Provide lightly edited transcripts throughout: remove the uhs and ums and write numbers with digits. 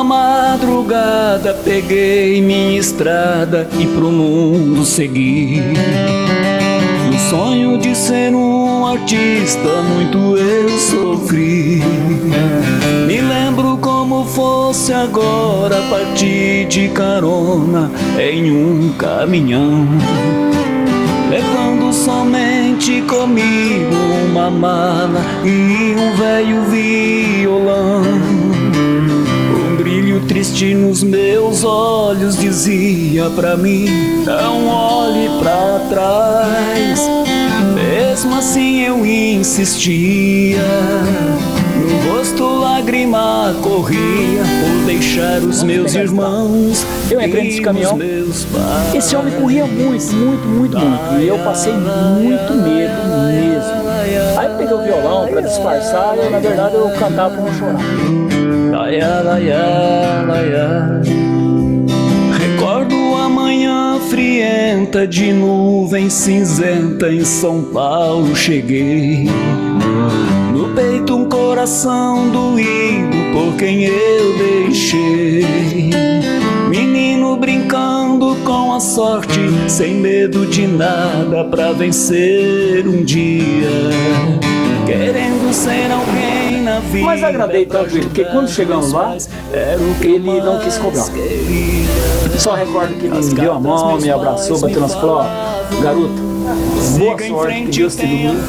uma madrugada peguei minha estrada e pro mundo segui. No sonho de ser um artista muito eu sofri. Me lembro como fosse agora partir de carona em um caminhão, levando somente comigo uma mala e um velho violão. Um brilho triste nos meus olhos dizia pra mim: não olhe pra trás. Mesmo assim eu insistia. No rosto lágrima corria por deixar os meus irmãos. Eu entrei nesse caminhão. Esse homem corria muito. E eu passei muito medo mesmo. Aí eu peguei o violão para disfarçar e na verdade eu cantava para não chorar. Recordo a manhã frienta de nuvem cinzenta, em São Paulo cheguei. No peito um coração doído por quem eu deixei. Menino brincando com a sorte, sem medo de nada, pra vencer um dia, querendo ser alguém na vida. Mas agradei tanto ele, porque quando chegamos lá, ele não quis cobrar. Só recordo que ele me deu a mão, me abraçou, bateu nas costas. Garoto, boa sorte, que Deus te ilumine.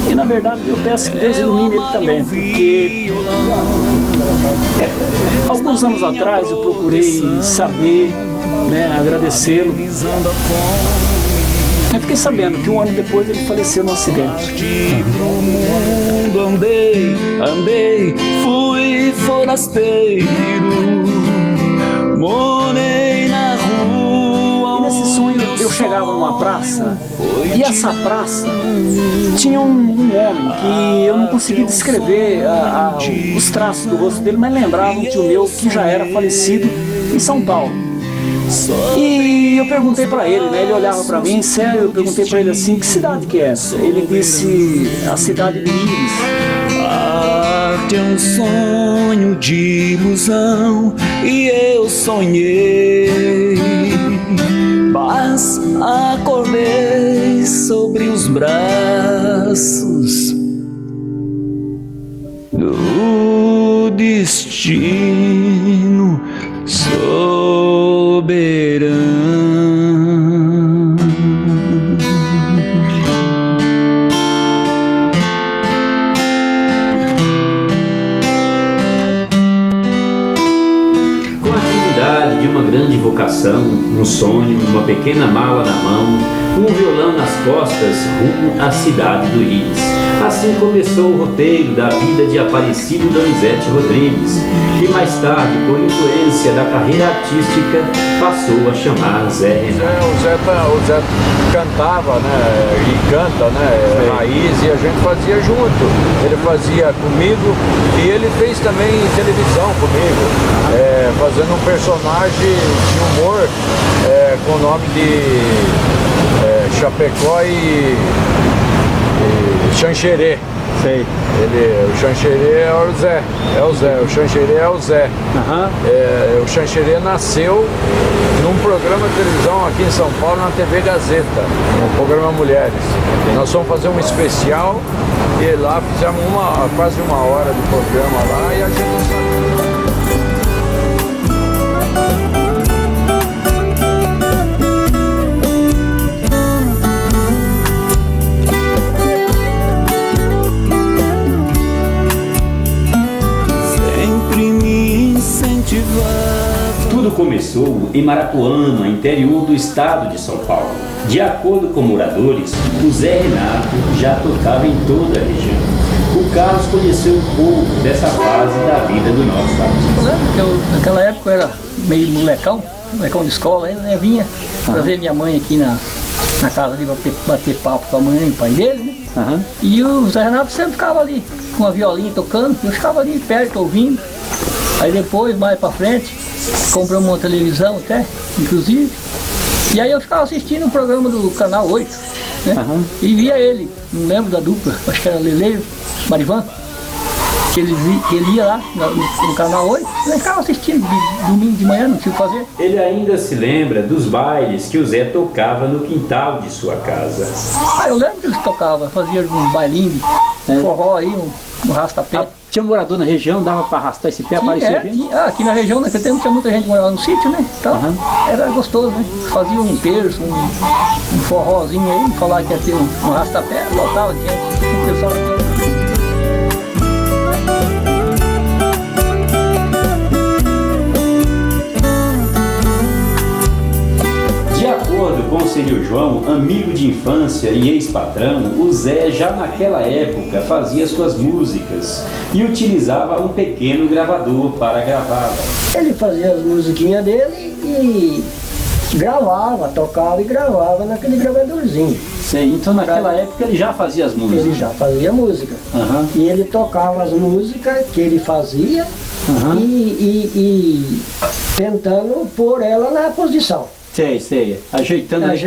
E na verdade eu peço que Deus ilumine ele também, porque alguns anos atrás eu procurei saber, agradecê-lo. Eu fiquei sabendo que um ano depois ele faleceu num acidente. Andei, fui forasteiro, morei na rua. E nesse sonho eu chegava numa praça, e essa praça tinha um homem que eu não conseguia descrever os traços do rosto dele, mas lembrava um tio meu que já era falecido em São Paulo. E eu perguntei pra ele, ele olhava pra mim, sério, eu perguntei pra ele assim: que cidade que é essa? Ele disse: a cidade de Íris. Arte é um sonho de ilusão e eu sonhei, mas acordei sobre os braços do destino soberano. Com a atividade de uma grande vocação, um sonho, uma pequena mala na mão, um violão nas costas, rumo à cidade do Íris. Assim começou o roteiro da vida de Aparecido Donizete Rodrigues, que mais tarde, por influência da carreira artística, passou a chamar Zé Renato. O Zé cantava, e canta, raiz, e a gente fazia junto. Ele fazia comigo e ele fez também televisão comigo, fazendo um personagem de humor com o nome de Chapecó e Xanxerê. Sei. O Xanxerê é o Zé, o Xanxerê é o Zé. O Xanxerê nasceu num programa de televisão aqui em São Paulo, na TV Gazeta, no programa Mulheres. Nós fomos fazer um especial e lá fizemos quase uma hora de programa lá e a gente não sabia. Tudo começou em Marapuama, interior do estado de São Paulo. De acordo com moradores, o Zé Renato já tocava em toda a região. O Carlos conheceu um pouco dessa fase da vida do nosso artista. Naquela época eu era meio molecão de escola, ainda vinha trazer minha mãe aqui na casa ali para bater papo com a mãe e o pai dele, E o Zé Renato sempre ficava ali com a violinha tocando, eu ficava ali perto ouvindo. Aí depois, mais pra frente, compramos uma televisão até, inclusive. E aí eu ficava assistindo o programa do Canal 8, E via ele, não lembro da dupla, acho que era Lele, Marivan. que ele ia lá no canal 8, ele ficava assistindo de domingo de manhã, não tinha o que fazer. Ele ainda se lembra dos bailes que o Zé tocava no quintal de sua casa. Eu lembro que ele tocava, fazia um bailinho de forró aí, um rastapé. Tinha morador na região, dava para arrastar esse pé, aparecia gente? Aqui na região, naquele tempo tinha muita gente morando no sítio, né? Então era gostoso, né? Fazia um terço, um forrozinho aí, falar que ia ter um rastapé, lotava de gente, o pessoal aqui. De acordo com o senhor João, amigo de infância e ex-patrão, o Zé já naquela época fazia suas músicas e utilizava um pequeno gravador para gravá-las. Ele fazia as musiquinhas dele e gravava, tocava e gravava naquele gravadorzinho. Sei, então naquela época ele já fazia as músicas? Ele já fazia música. E ele tocava as músicas que ele fazia e tentando pôr ela na posição. Sei, ajeitando as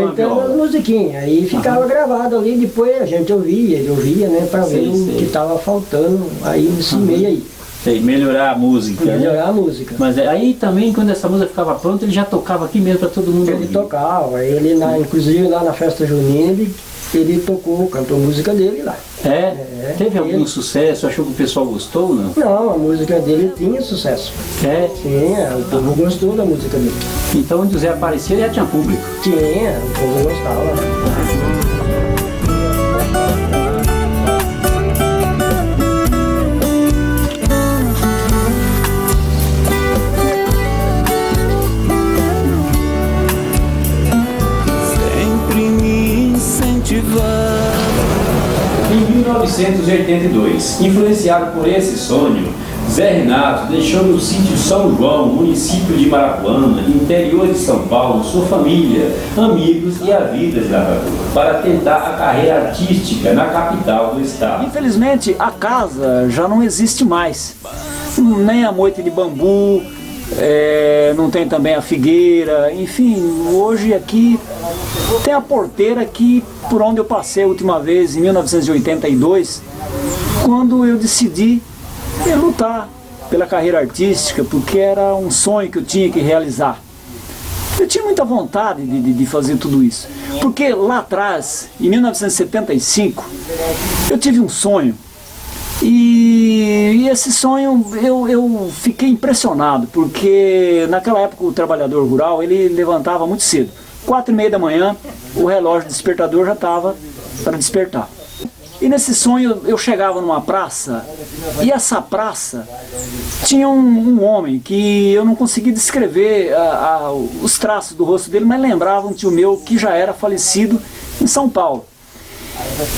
musiquinhas, aí ficava gravado ali, depois a gente ouvia, ele ouvia, né, pra ver o que estava faltando aí nesse meio aí. Sei, melhorar a música. Melhorar a música. Mas aí também, quando essa música ficava pronta, ele já tocava aqui mesmo para todo mundo ouvir. Ele tocava, ele inclusive lá na festa junina, ele tocou, cantou a música dele lá. Teve algum sucesso? Achou que o pessoal gostou ou não? Não, a música dele tinha sucesso. Tinha, o povo gostou da música dele. Então onde o Zé aparecia, ele já tinha público? Tinha, o povo gostava. Em 1982, influenciado por esse sonho, Zé Renato deixou no sítio São João, município de Marapuama, interior de São Paulo, sua família, amigos e a vida de lavrador, para tentar a carreira artística na capital do estado. Infelizmente, a casa já não existe mais, nem a moita de bambu, não tem também a figueira, enfim, hoje aqui tem a porteira que por onde eu passei a última vez, em 1982, quando eu decidi lutar pela carreira artística, porque era um sonho que eu tinha que realizar. Eu tinha muita vontade de fazer tudo isso, porque lá atrás, em 1975, eu tive um sonho. E esse sonho eu fiquei impressionado, porque naquela época o trabalhador rural ele levantava muito cedo, 4h30 da manhã, o relógio despertador já estava para despertar. E nesse sonho eu chegava numa praça, e essa praça tinha um homem que eu não consegui descrever os traços do rosto dele, mas lembrava um tio meu que já era falecido em São Paulo.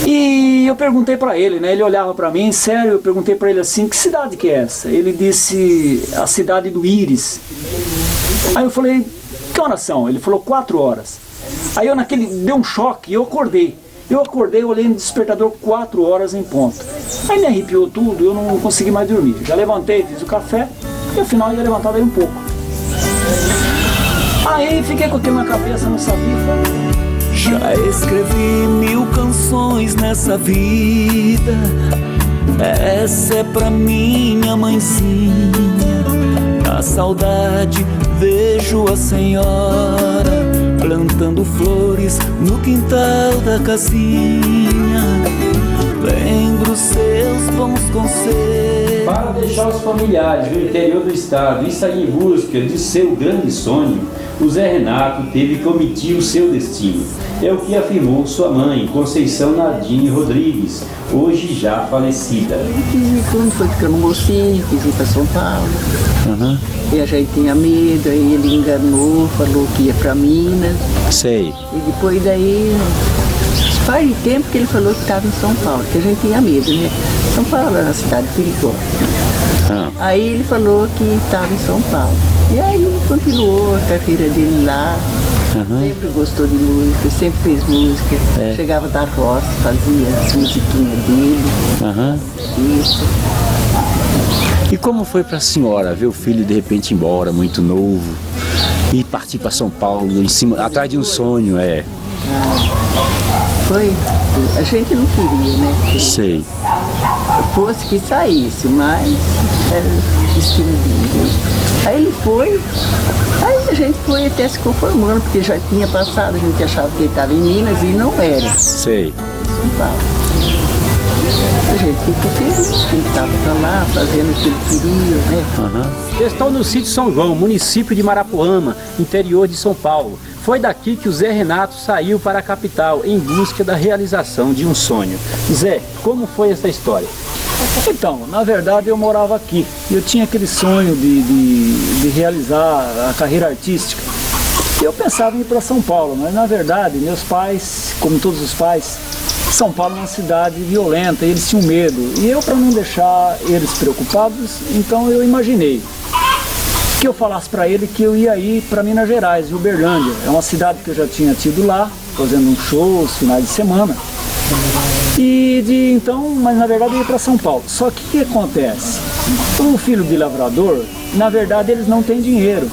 E eu perguntei para ele, né? Ele olhava para mim, sério, eu perguntei para ele assim, que cidade que é essa? Ele disse, a cidade do Íris. Aí eu falei, que horas são? Ele falou, 4 horas. Aí deu um choque e eu acordei. Olhei no despertador 4 horas em ponto. Aí me arrepiou tudo, eu não consegui mais dormir. Já levantei, fiz o café e afinal ia levantar daí um pouco. Aí fiquei com aquilo na cabeça, não sabia. Já escrevi 1000 canções nessa vida. Essa é pra minha mãezinha. Na saudade vejo a senhora plantando flores no quintal da casinha. Lembro seus bons conselhos. Para deixar os familiares no interior do estado e sair em busca de seu grande sonho, o Zé Renato teve que omitir o seu destino. É o que afirmou sua mãe, Conceição Nardini Rodrigues, hoje já falecida. Eu quis ir quando foi porque eu não gostei, quis ir para São Paulo. E a gente tinha medo, aí ele enganou, falou que ia para Minas. Sei. E depois daí, faz tempo que ele falou que estava em São Paulo, que a gente tinha medo, né? São Paulo era uma cidade perigosa. Aí ele falou que estava em São Paulo. E aí ele continuou a carreira dele lá. Sempre gostou de música, sempre fez música. Chegava da roça, fazia as musiquinhas dele. Isso. E como foi para a senhora ver o filho de repente ir embora, muito novo, e partir para São Paulo, atrás de um sonho, Foi, a gente não queria, né? Sei. Fosse que saísse, mas era o destino dele. Aí ele foi, aí a gente foi até se conformando, porque já tinha passado, a gente achava que ele estava em Minas e não era. Sei. São Paulo. A gente ficou feliz que ele estava pra lá, fazendo o que ele queria, né? Estou no sítio São João, município de Marapuama, interior de São Paulo. Foi daqui que o Zé Renato saiu para a capital em busca da realização de um sonho. Zé, como foi essa história? Então, na verdade eu morava aqui. Eu tinha aquele sonho de realizar a carreira artística. E eu pensava em ir para São Paulo, mas na verdade meus pais, como todos os pais, São Paulo é uma cidade violenta, eles tinham medo. E eu, para não deixar eles preocupados, então eu imaginei que eu falasse para ele que eu ia ir para Minas Gerais, Uberlândia. É uma cidade que eu já tinha tido lá, fazendo um show os finais de semana. Então, mas na verdade eu ia para São Paulo. Só que o que acontece? O filho de lavrador, na verdade eles não têm dinheiro.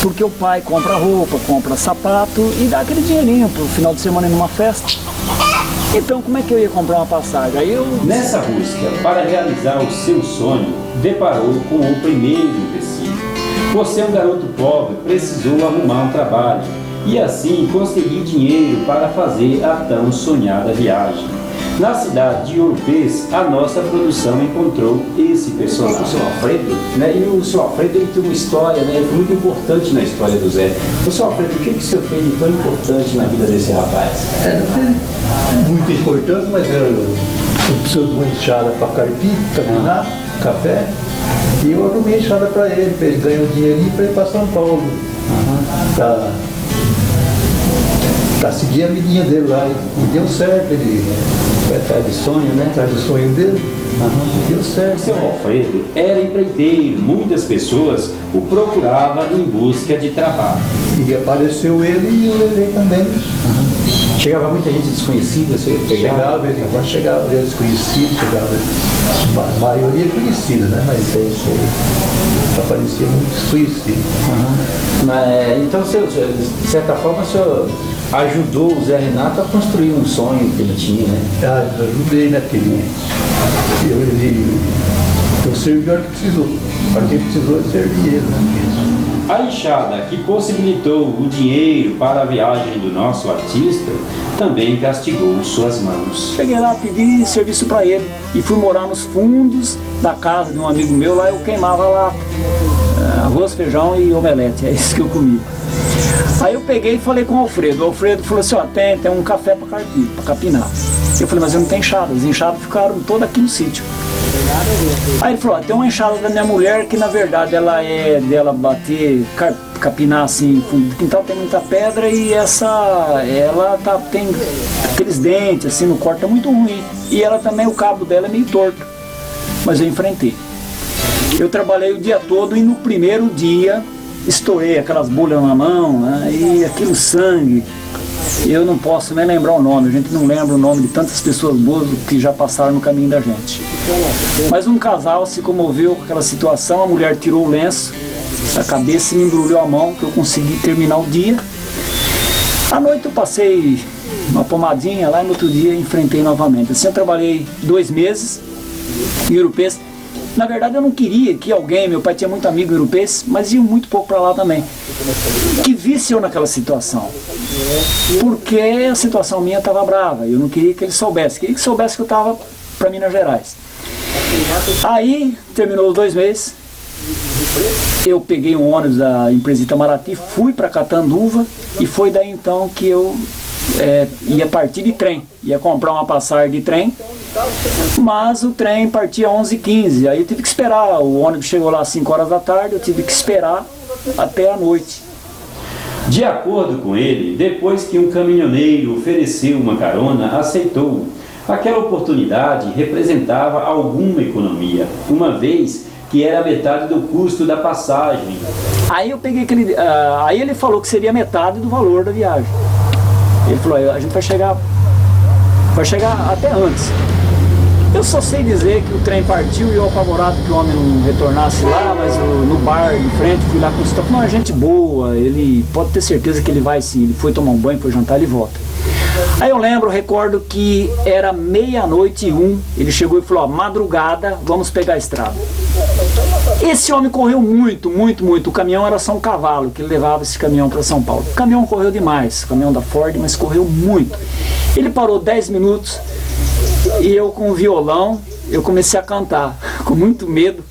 Porque o pai compra roupa, compra sapato e dá aquele dinheirinho pro final de semana em uma festa. Então como é que eu ia comprar uma passagem? Aí eu... Nessa busca para realizar o seu sonho, deparou com o primeiro empecilho. Por ser um garoto pobre, precisou arrumar um trabalho e assim conseguir dinheiro para fazer a tão sonhada viagem. Na cidade de Ouro Preto, a nossa produção encontrou esse personagem. O seu Alfredo, né? E o seu Alfredo ele tem uma história, né? Ele foi muito importante na história do Zé. O seu Alfredo, o que o senhor fez de tão importante na vida desse rapaz? Muito importante, mas eu preciso de uma enxada para carpir, capinar, café. E eu arrumei a enxada para ele ganhar um dinheirinho para ir para São Paulo. Para seguir a vidinha dele lá. E deu certo, ele vai atrás de sonho, né? Atrás do sonho dele. Deu certo. Seu Alfredo era empreiteiro, muitas pessoas o procuravam em busca de trabalho. E apareceu ele e eu levei também. Chegava muita gente desconhecida, você chegava, desconhecido, chegava. A maioria conhecida, né? Mas aparecia muito desconhecido. Então, de certa forma, o senhor ajudou o Zé Renato a construir um sonho que ele tinha, né? Ajudei, né? Eu servi a hora que precisou. A hora que ele precisou, eu servi ele, né? A enxada que possibilitou o dinheiro para a viagem do nosso artista também castigou suas mãos. Cheguei lá, pedi serviço para ele e fui morar nos fundos da casa de um amigo meu. Lá eu queimava lá arroz, feijão e omelete, é isso que eu comia. Aí eu peguei e falei com o Alfredo. O Alfredo falou assim, ó, tem um café para capinar. Eu falei, mas eu não tenho enxada. As enxadas ficaram todas aqui no sítio. Aí ele falou, tem uma enxada da minha mulher que na verdade ela é dela bater, capinar assim, no fundo do quintal, tem muita pedra e ela tem aqueles dentes assim no corte, é muito ruim. E ela também, o cabo dela é meio torto. Mas eu enfrentei. Eu trabalhei o dia todo e no primeiro dia estourei aquelas bolhas na mão, né, e aquele sangue. Eu não posso nem lembrar o nome, a gente não lembra o nome de tantas pessoas boas que já passaram no caminho da gente. Mas um casal se comoveu com aquela situação, a mulher tirou o lenço da cabeça e me embrulhou a mão, que eu consegui terminar o dia. À noite eu passei uma pomadinha lá e no outro dia enfrentei novamente. Assim eu trabalhei 2 meses em Ouro Preto. Na verdade eu não queria que alguém, meu pai tinha muito amigo em Ouro Preto, mas ia muito pouco para lá também, que visse eu naquela situação. Porque a situação minha estava brava, eu não queria que ele soubesse, queria que soubesse que eu estava para Minas Gerais. Aí, terminou os 2 meses, eu peguei um ônibus da empresa Itamaraty, fui para Catanduva e foi daí então que eu ia partir de trem, ia comprar uma passagem de trem, mas o trem partia às 11h15, aí eu tive que esperar, o ônibus chegou lá às 5 horas da tarde, eu tive que esperar até a noite. De acordo com ele, depois que um caminhoneiro ofereceu uma carona, aceitou. Aquela oportunidade representava alguma economia, uma vez que era metade do custo da passagem. Aí eu peguei aí ele falou que seria metade do valor da viagem. Ele falou, a gente vai chegar até antes. Eu só sei dizer que o trem partiu e eu apavorado que o homem não retornasse lá, mas no bar de frente fui lá com o stop. Não, é gente boa, ele pode ter certeza que ele vai sim, ele foi tomar um banho, foi jantar, ele volta. Aí eu recordo que era 00:01, ele chegou e falou, ó, madrugada, vamos pegar a estrada. Esse homem correu muito, muito, muito. O caminhão era só um cavalo que levava esse caminhão para São Paulo. O caminhão correu demais, o caminhão da Ford, mas correu muito. Ele parou 10 minutos e eu com o violão, eu comecei a cantar, com muito medo,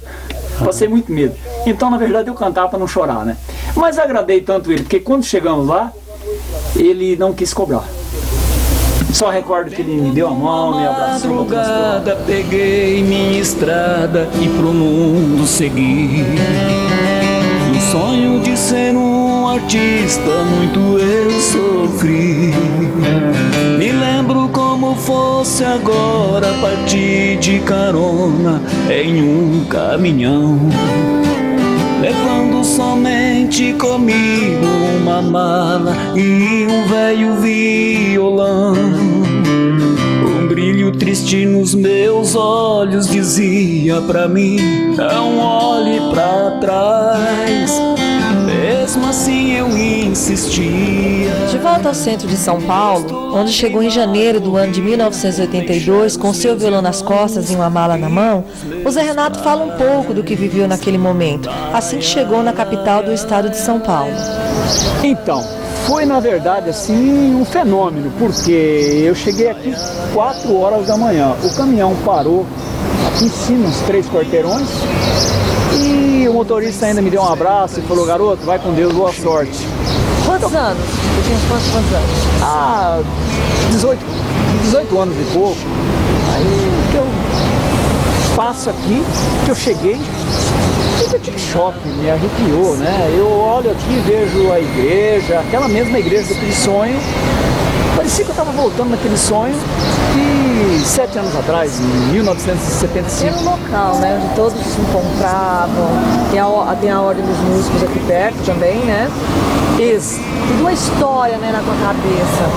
passei muito medo. Então, na verdade, eu cantava para não chorar, né? Mas agradei tanto ele, porque quando chegamos lá, ele não quis cobrar. Só recordo que ele me deu a mão, me abraçou. Madrugada peguei minha estrada e pro mundo segui. O sonho de ser um artista muito eu sofri. Me lembro como fosse agora partir de carona em um caminhão, levando somente comigo uma mala e um velho violão. Um brilho triste nos meus olhos dizia pra mim, não olhe pra trás. Mesmo assim eu insistia. De volta ao centro de São Paulo, onde chegou em janeiro do ano de 1982, com seu violão nas costas e uma mala na mão, o Zé Renato fala um pouco do que viveu naquele momento, assim que chegou na capital do estado de São Paulo. Então, foi na verdade assim um fenômeno, porque eu cheguei aqui 4 horas da manhã, o caminhão parou aqui em cima, uns 3 quarteirões, e o motorista ainda me deu um abraço e falou, garoto, vai com Deus, boa sorte. Quantos anos? Você tinha quantos anos? Ah, 18 anos e pouco. Aí que eu passo aqui, que eu cheguei, eu tive choque, me arrepiou, né? Eu olho aqui e vejo a igreja, aquela mesma igreja daquele sonho. Parecia que eu estava voltando naquele sonho de 7 anos atrás, em 1975. Era um local, né, onde todos se encontravam, tem a Ordem dos Músicos aqui perto também, né? Tudo uma história, né, na tua cabeça.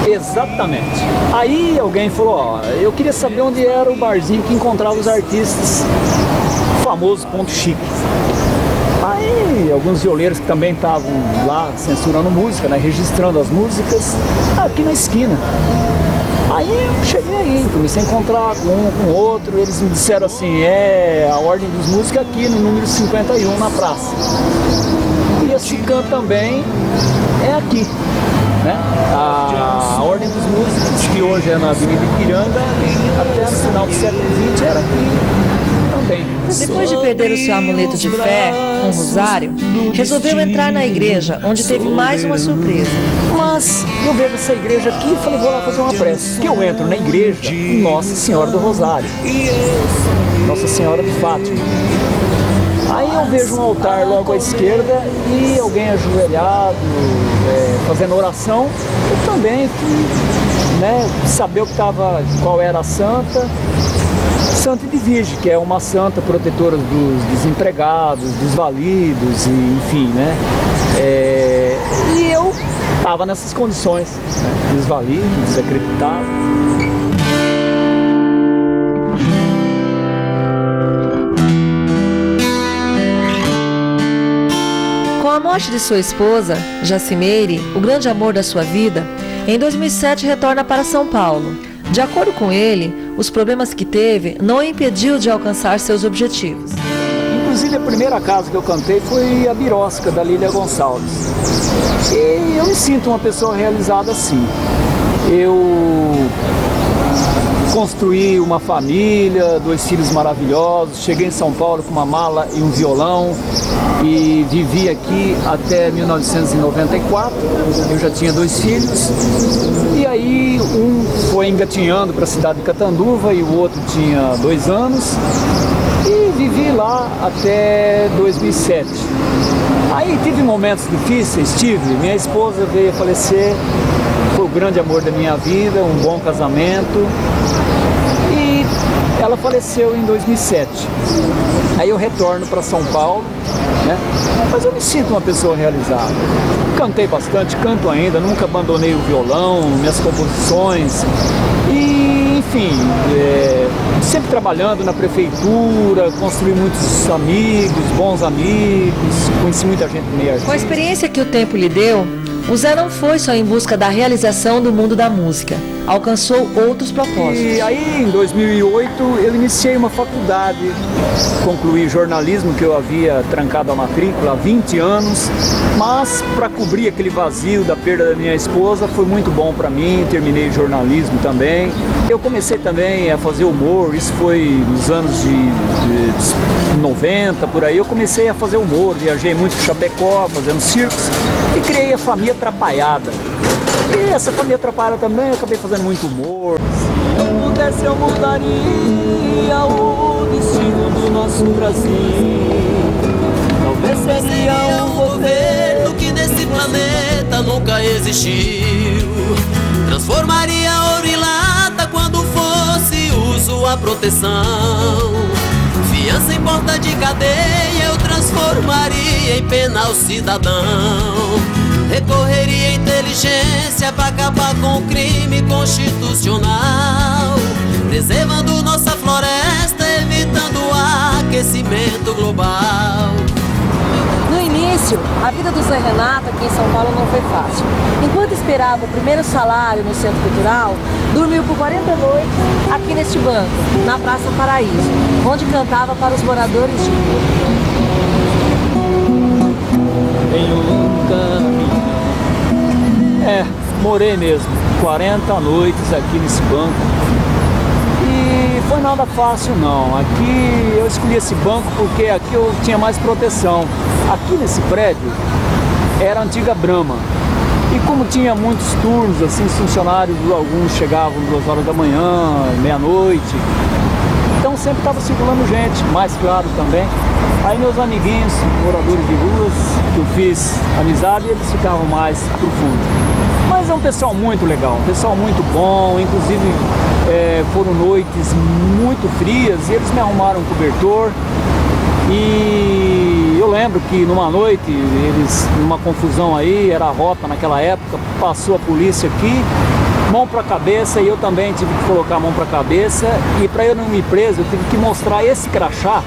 Exatamente. Aí alguém falou, ó, eu queria saber onde era o barzinho que encontrava os artistas, o famoso Ponto Chique. Aí alguns violeiros que também estavam lá censurando música, né, registrando as músicas, aqui na esquina. Aí eu cheguei aí, comecei a encontrar com um, com outro, eles me disseram assim, a Ordem dos Músicos aqui no número 51 na praça. E esse canto também é aqui, né? A Ordem dos Músicos, que hoje é na Avenida Ipiranga, até no final do século XX era aqui também. Depois de perder o seu amuleto de fé, um rosário, resolveu entrar na igreja, onde teve mais uma surpresa. Mas eu vejo essa igreja aqui e falei, vou lá fazer uma prece. Que eu entro na igreja Nossa Senhora do Rosário, Nossa Senhora de Fátima. Aí eu vejo um altar logo à esquerda e alguém ajoelhado, fazendo oração. Eu também fui, né, saber qual era a santa. Santa Edvige, que é uma santa protetora dos desempregados, desvalidos, e, enfim, né? E eu estava nessas condições, né? Desvalido, desacreditado. Com a morte de sua esposa, Jacimeire, o grande amor da sua vida, em 2007 retorna para São Paulo. De acordo com ele, os problemas que teve não o impediu de alcançar seus objetivos. Inclusive a primeira casa que eu cantei foi a Birosca, da Lília Gonçalves. E eu me sinto uma pessoa realizada assim. Eu construí uma família, 2 filhos maravilhosos, cheguei em São Paulo com uma mala e um violão e vivi aqui até 1994, eu já tinha 2 filhos, e aí um foi engatinhando para a cidade de Catanduva e o outro tinha 2 anos, e vivi lá até 2007. Aí tive momentos difíceis, minha esposa veio a falecer, foi o grande amor da minha vida, um bom casamento, e ela faleceu em 2007. Aí eu retorno para São Paulo, né? Mas eu me sinto uma pessoa realizada. Cantei bastante, canto ainda, nunca abandonei o violão, minhas composições. E, enfim, sempre trabalhando na prefeitura, construí muitos amigos, bons amigos, conheci muita gente no meio artístico. Com a experiência que o tempo lhe deu, o Zé não foi só em busca da realização do mundo da música, alcançou outros propósitos. E aí, em 2008, eu iniciei uma faculdade, concluí jornalismo, que eu havia trancado a matrícula há 20 anos, mas para cobrir aquele vazio da perda da minha esposa, foi muito bom para mim, terminei jornalismo também. Eu comecei também a fazer humor, isso foi nos anos de 90, por aí, eu comecei a fazer humor, viajei muito para Chapecó, fazendo circos, e criei a Família Atrapalhada. E essa Família Atrapalhada também, eu acabei fazendo muito humor. Se eu pudesse, eu mudaria o destino do nosso Brasil. Talvez seria um governo que nesse planeta nunca existiu. Transformaria ouro em lata quando fosse uso a proteção. Fiança em porta de cadeia eu transformaria em pena ao cidadão. Recorreria à inteligência para acabar com o crime constitucional, preservando nossa floresta, evitando o aquecimento global. No início, a vida do Zé Renato aqui em São Paulo não foi fácil. Enquanto esperava o primeiro salário no Centro Cultural, dormiu por 40 noites aqui neste banco, na Praça Paraíso, onde cantava para os moradores de rua. Morei mesmo 40 noites aqui nesse banco e foi nada fácil não. Aqui eu escolhi esse banco porque aqui eu tinha mais proteção. Aqui nesse prédio era a antiga Brahma e como tinha muitos turnos, assim, os funcionários, alguns chegavam 2 horas da manhã, meia-noite, então sempre estava circulando gente, mais claro também. Aí meus amiguinhos, moradores de ruas, que eu fiz amizade, eles ficavam mais pro fundo. Mas é um pessoal muito legal, um pessoal muito bom, inclusive foram noites muito frias e eles me arrumaram um cobertor. E eu lembro que numa noite, eles, numa confusão aí, era a rota naquela época, passou a polícia aqui, mão para a cabeça, e eu também tive que colocar a mão para a cabeça, e para eu não ir preso, eu tive que mostrar esse crachá,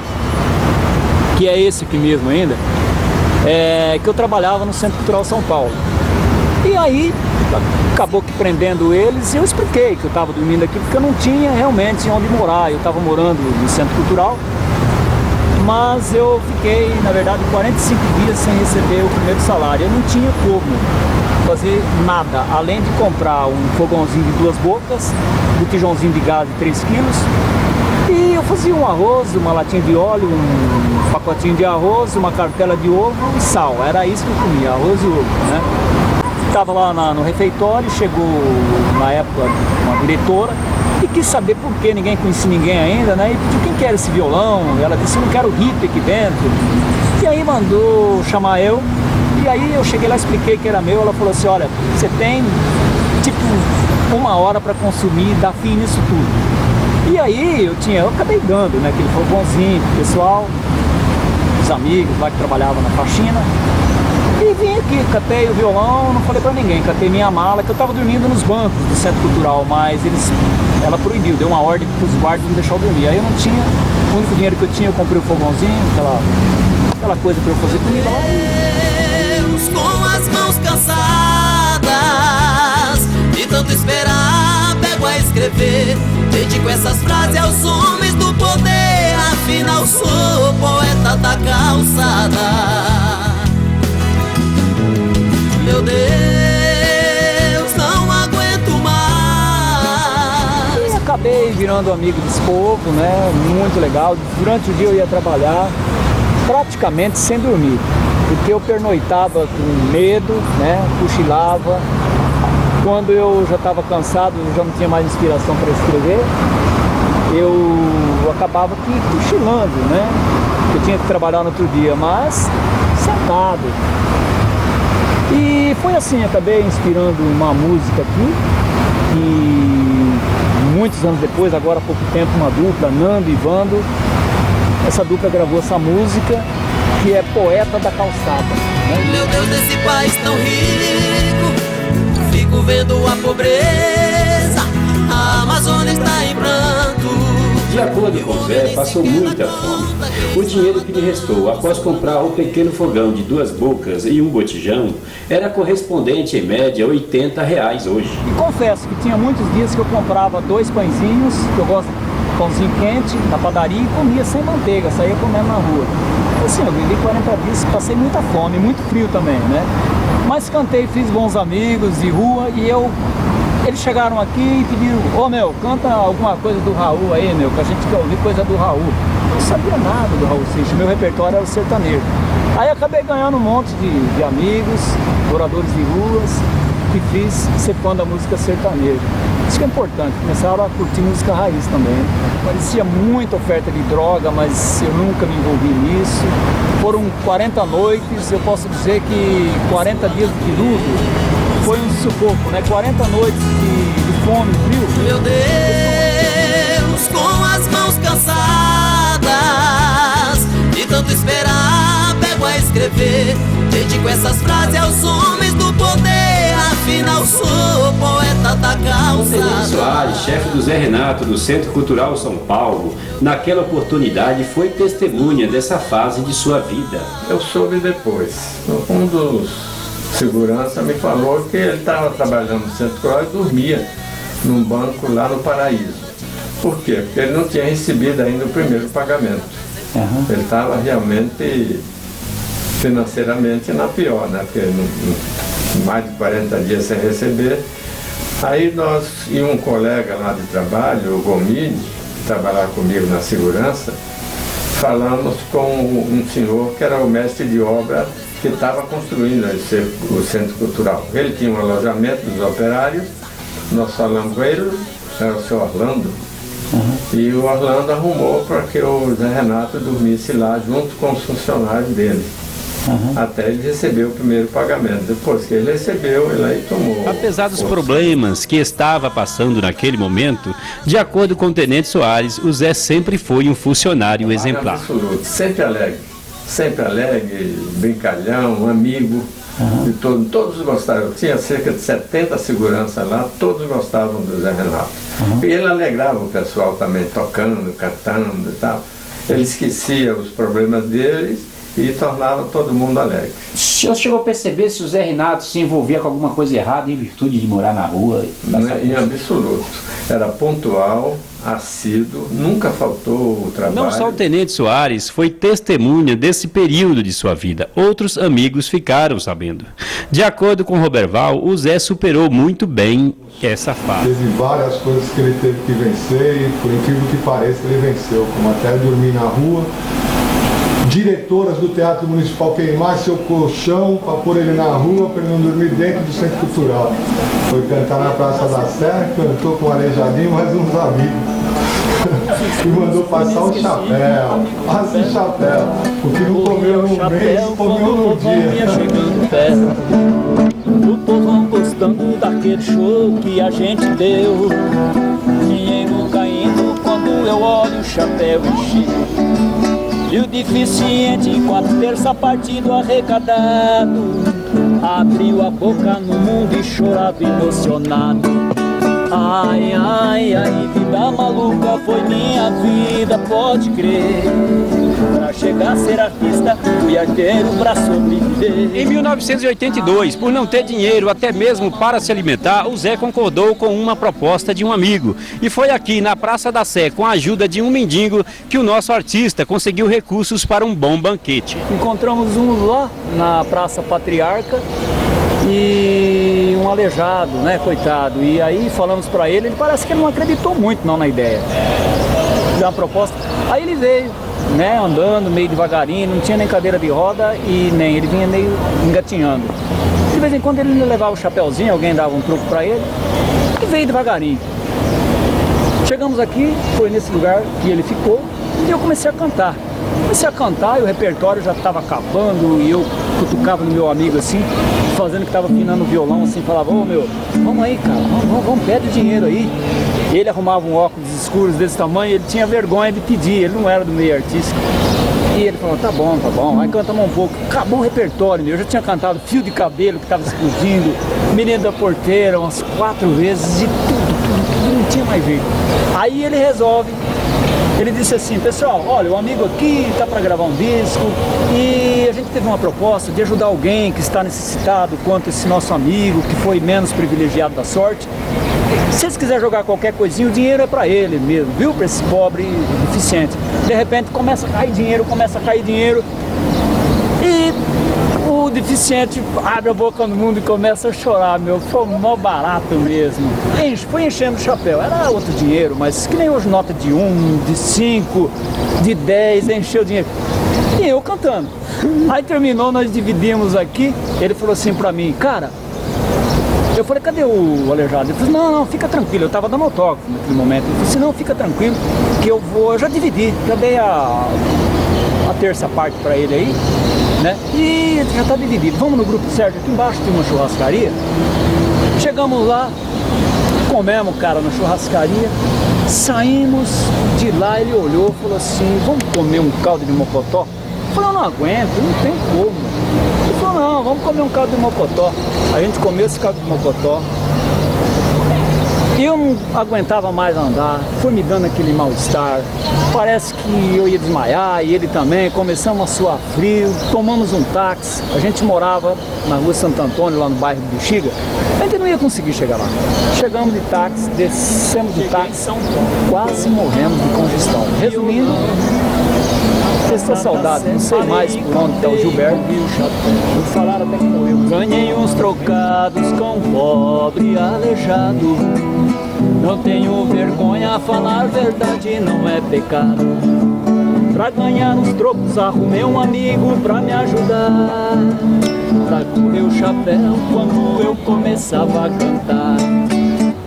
que é esse aqui mesmo ainda, que eu trabalhava no Centro Cultural São Paulo. E aí, acabou que prendendo eles, e eu expliquei que eu estava dormindo aqui porque eu não tinha realmente onde morar. Eu estava morando no Centro Cultural, mas eu fiquei, na verdade, 45 dias sem receber o primeiro salário. Eu não tinha como fazer nada, além de comprar um fogãozinho de 2 bocas, um botijãozinho de gás de 3 quilos, e eu fazia um arroz, uma latinha de óleo, um pacotinho de arroz, uma cartela de ovo e sal. Era isso que eu comia, arroz e ovo, né? Estava lá no refeitório, chegou na época uma diretora e quis saber por que ninguém conhecia ninguém ainda, né? E pediu quem quer esse violão. Ela disse, eu não quero hippie aqui dentro. E aí mandou chamar eu. E aí eu cheguei lá, expliquei que era meu. Ela falou assim, olha, você tem tipo 1 hora para consumir e dar fim nisso tudo. E aí eu acabei dando, né? Aquele fogãozinho pro pessoal, os amigos lá que trabalhavam na faxina. E vim aqui, catei o violão, não falei pra ninguém, catei minha mala, que eu tava dormindo nos bancos do Centro Cultural, mas ela proibiu, deu uma ordem pros guardas não deixar eu dormir. Aí eu não tinha, o único dinheiro que eu tinha, eu comprei o fogãozinho, aquela coisa pra eu fazer comida lá. Deus, com as mãos cansadas de tanto esperar, pego a escrever, dedico essas frases aos homens do poder, afinal sou poeta da calçada. Meu Deus, não aguento mais. E acabei virando amigo desse povo, né? Muito legal. Durante o dia eu ia trabalhar praticamente sem dormir, porque eu pernoitava com medo, né? Cochilava. Quando eu já estava cansado, já não tinha mais inspiração para escrever, eu acabava aqui cochilando, né? Eu tinha que trabalhar no outro dia, mas sentado. E foi assim, acabei inspirando uma música aqui, e muitos anos depois, agora há pouco tempo, uma dupla, Nando e Vando, essa dupla gravou essa música, que é poeta da calçada, né? Meu Deus, desse país tão rico, fico vendo a pobreza, a Amazônia está em pranto. De acordo com Zé, passou muita fome. O dinheiro que lhe restou após comprar um pequeno fogão de 2 bocas e um botijão era correspondente em média a R$80 hoje. E confesso que tinha muitos dias que eu comprava 2 pãezinhos, que eu gosto de pãozinho quente, na padaria, e comia sem manteiga, saía comendo na rua. Assim, eu vivi 40 dias, passei muita fome, muito frio também, né? Mas cantei, fiz bons amigos de rua e eles chegaram aqui e pediram, ô meu, canta alguma coisa do Raul aí, meu, que a gente quer ouvir coisa do Raul. Eu não sabia nada do Raul Seixas, meu repertório era o sertanejo. Aí acabei ganhando um monte de amigos, moradores de ruas, que fiz ser fã da música sertaneja. Isso que é importante, começaram a curtir música raiz também. Parecia muita oferta de droga, mas eu nunca me envolvi nisso. Foram 40 noites, eu posso dizer que 40 dias de luto foi um sufoco, né? 40 noites de fome, frio. Meu Deus, com as mãos cansadas de tanto esperar, pego a escrever. Dedico essas frases aos homens do poder, afinal sou poeta da causa. Tenente Soares, chefe do Zé Renato do Centro Cultural São Paulo, naquela oportunidade foi testemunha dessa fase de sua vida. Eu soube depois. Um dos segurança me falou que ele estava trabalhando no Centro Cultural e dormia num banco lá no Paraíso. Por quê? Porque ele não tinha recebido ainda o primeiro pagamento. Ele estava realmente financeiramente na pior, né? Porque mais de 40 dias sem receber. Aí nós e um colega lá de trabalho, o Gomide, que trabalhava comigo na segurança, falamos com um senhor que era o mestre de obra que estava construindo o Centro Cultural. Ele tinha um alojamento dos operários, nós falamos com ele, era o seu Orlando, e o Orlando arrumou para que o Zé Renato dormisse lá junto com os funcionários dele. Até ele receber o primeiro pagamento. Depois que ele recebeu, ele aí tomou. Apesar dos problemas que estava passando naquele momento, de acordo com o Tenente Soares, o Zé sempre foi um funcionário exemplar. Absoluto, sempre alegre, brincalhão, amigo. De todos gostavam. Tinha cerca de 70 seguranças lá, todos gostavam do Zé Renato. E ele alegrava o pessoal também, tocando, cantando e tal. Ele esquecia os problemas deles e tornava todo mundo alegre. O senhor chegou a perceber se o Zé Renato se envolvia com alguma coisa errada em virtude de morar na rua? Em absoluto. Era pontual, assíduo, nunca faltou o trabalho. Não só o Tenente Soares foi testemunha desse período de sua vida, outros amigos ficaram sabendo. De acordo com Roberval, o Zé superou muito bem essa fase. Teve várias coisas que ele teve que vencer e, por incrível que pareça, ele venceu, como até dormir na rua. Diretoras do Teatro Municipal queimar seu colchão para pôr ele na rua para ele não dormir dentro do Centro Cultural. Foi cantar na Praça da Sé, cantou com o Aleijadinho, mais uns amigos. E mandou passar o chapéu, passa o chapéu, porque não comeu no mês, comeu no dia. O povão gostando daquele show que a gente deu, dinheiro caindo quando eu olho o chapéu encher. E o deficiente, enquanto terça partido arrecadado, abriu a boca no mundo e chorava emocionado. Ai, ai, ai, vida maluca foi minha vida, pode crer. Pra chegar a ser artista, fui arteiro pra sobreviver. Em 1982, por não ter dinheiro até mesmo para se alimentar, o Zé concordou com uma proposta de um amigo. E foi aqui na Praça da Sé, com a ajuda de um mendigo, que o nosso artista conseguiu recursos para um bom banquete. Encontramos um lá na Praça Patriarca e um aleijado, né, coitado. E aí falamos para ele, ele parece que ele não acreditou muito não na ideia. Fiz uma proposta, aí ele veio, né, andando meio devagarinho, não tinha nem cadeira de roda e nem, ele vinha meio engatinhando. De vez em quando ele levava o chapéuzinho, alguém dava um truco para ele e veio devagarinho. Chegamos aqui, foi nesse lugar que ele ficou e eu comecei a cantar. Comecei a cantar e o repertório já estava acabando e eu cutucava no meu amigo assim, fazendo que estava afinando o violão assim, falava, ô meu, vamos aí cara, vamos, pede dinheiro aí. Ele arrumava um óculos escuros desse tamanho, ele tinha vergonha de pedir, ele não era do meio artístico. E ele falou, tá bom, aí cantamos um pouco. Acabou o repertório, meu. Eu já tinha cantado Fio de Cabelo, que estava explodindo, Menino da Porteira, umas 4 vezes, e tudo, não tinha mais jeito. Aí ele resolve, ele disse assim, pessoal, olha, o amigo aqui está para gravar um disco e a gente teve uma proposta de ajudar alguém que está necessitado quanto esse nosso amigo, que foi menos privilegiado da sorte. Se vocês quiserem jogar qualquer coisinha, o dinheiro é para ele mesmo, viu? Para esse pobre deficiente. De repente começa a cair dinheiro e o deficiente abre a boca no mundo e começa a chorar, meu. Foi mó barato mesmo. Foi enchendo o chapéu. Era outro dinheiro, mas que nem hoje nota de 1, de 5, de 10, encheu o dinheiro. E eu cantando. Aí terminou, nós dividimos aqui. Ele falou assim pra mim, cara, eu falei, cadê o aleijado? Ele falou, não, fica tranquilo, eu tava dando autógrafo naquele momento. Ele falou assim, não, fica tranquilo, que eu já dividi, já dei a terça parte pra ele aí, né? E já tá dividido. Vamos no grupo Sérgio, aqui embaixo tem uma churrascaria. Chegamos lá, comemos, cara, na churrascaria, saímos de lá, ele olhou e falou assim, vamos comer um caldo de mocotó? Eu falei, eu não aguento, não tem como. Ele falou, não, vamos comer um caldo de mocotó. A gente comeu esse caldo de mocotó. Eu não aguentava mais andar, foi me dando aquele mal-estar. Parece que eu ia desmaiar e ele também. Começamos a suar frio, tomamos um táxi. A gente morava na rua Santo Antônio, lá no bairro do Bexiga. A gente não ia conseguir chegar lá. Chegamos de táxi, descemos de táxi, quase morremos de congestão. Resumindo, essa saudade, não sei mais por onde está o Gilberto. Me falaram até que morreu. Ganhei uns trocados com um pobre aleijado. Não tenho vergonha, falar a verdade não é pecado. Pra ganhar uns trocos arrumei um amigo pra me ajudar. Pra correr o chapéu quando eu começava a cantar.